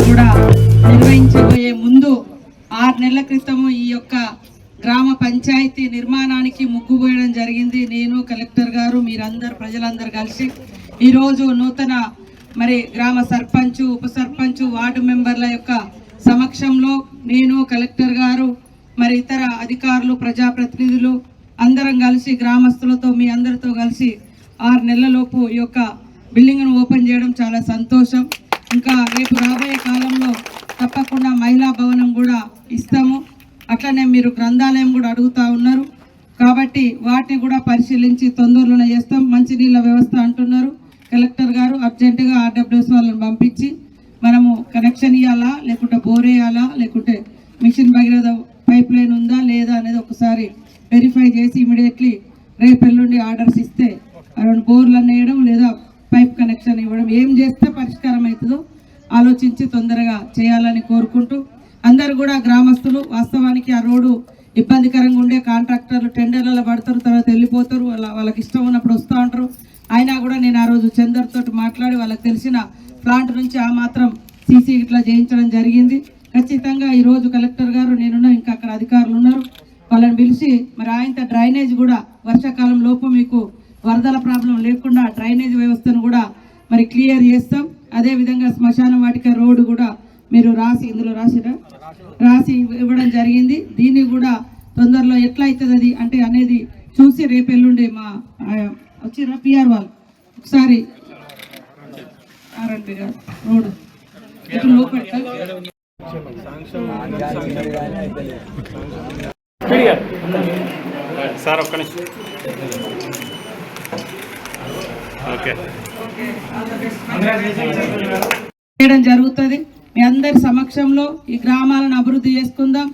కూడా నిర్వహించబోయే ముందు 6 నెలల క్రితము ఈ యొక్క గ్రామ పంచాయతీ నిర్మాణానికి ముగ్గుపోయడం జరిగింది. నేను కలెక్టర్ గారు మీరందరూ ప్రజలందరూ కలిసి ఈరోజు నూతన గ్రామ సర్పంచ్ ఉప సర్పంచ్ వార్డు మెంబర్ల యొక్క సమక్షంలో నేను కలెక్టర్ గారు ఇతర అధికారులు ప్రజాప్రతినిధులు అందరం కలిసి గ్రామస్తులతో మీ అందరితో కలిసి 6 నెలలలోపు ఈ యొక్క బిల్డింగ్ను ఓపెన్ చేయడం చాలా సంతోషం. ఇంకా రేపు రాబోయే కాలంలో తప్పకుండా మహిళా భవనం కూడా ఇస్తాము. అట్లనే మీరు గ్రంథాలయం కూడా అడుగుతూ ఉన్నారు కాబట్టి వాటిని కూడా పరిశీలించి తొందరలోనే చేస్తాం. మంచినీళ్ళ వ్యవస్థ అంటున్నారు కలెక్టర్ గారు, అర్జెంటుగా ఆర్డబ్ల్యూఎస్ వాళ్ళని పంపించి మనము కనెక్షన్ ఇవ్వాలా లేకుంటే బోర్ వేయాలా లేకుంటే మిషన్ భగీరథ పైప్ లైన్ ఉందా లేదా అనేది ఒకసారి వెరిఫై చేసి ఇమీడియట్లీ రేపు ఎల్లుండి ఆర్డర్స్ ఇస్తే బోర్లను వేయడం లేదా పైప్ కనెక్షన్ ఇవ్వడం ఏం చేస్తే పరిష్కారం అవుతుందో ఆలోచించి తొందరగా చేయాలని కోరుకుంటూ అందరు కూడా గ్రామస్తులు వాస్తవానికి ఆ రోడ్డు ఇబ్బందికరంగా ఉండే కాంట్రాక్టర్లు టెండర్లలో పడతారు, తర్వాత వెళ్ళిపోతారు, వాళ్ళకి ఇష్టం ఉన్నప్పుడు వస్తూ ఉంటారు. అయినా కూడా నేను ఆ రోజు చందర్ తోటి మాట్లాడి వాళ్ళకి తెలిసిన ప్లాంట్ నుంచి ఆ మాత్రం సీసీ ఇట్లా చేయించడం జరిగింది. ఖచ్చితంగా ఈరోజు కలెక్టర్ గారు నేనున్నా ఇంకా అక్కడ అధికారులు ఉన్నారు వాళ్ళని పిలిచి ఆయనతో డ్రైనేజ్ కూడా వర్షాకాలం లోపు మీకు వరదల ప్రాబ్లం లేకుండా డ్రైనేజ్ వ్యవస్థను కూడా క్లియర్ చేస్తాం. అదేవిధంగా శ్మశాన వాటిక రోడ్డు కూడా మీరు ఇందులో రాసి ఇవ్వడం జరిగింది. దీన్ని కూడా తొందరలో ఎట్లా అవుతుంది అనేది చూసి రేపు ఎల్లుండి మా వచ్చిన పిఆర్ వాళ్ళు ఒకసారి ఆర్ఎన్బి గారు రోడ్డు ఎటు లోపలికి సార్ ఒక్క నిమిషం. చేయడం జరుగుతుంది. మీ అందరి సమక్షంలో ఈ గ్రామాలను అభివృద్ధి చేసుకుందాం.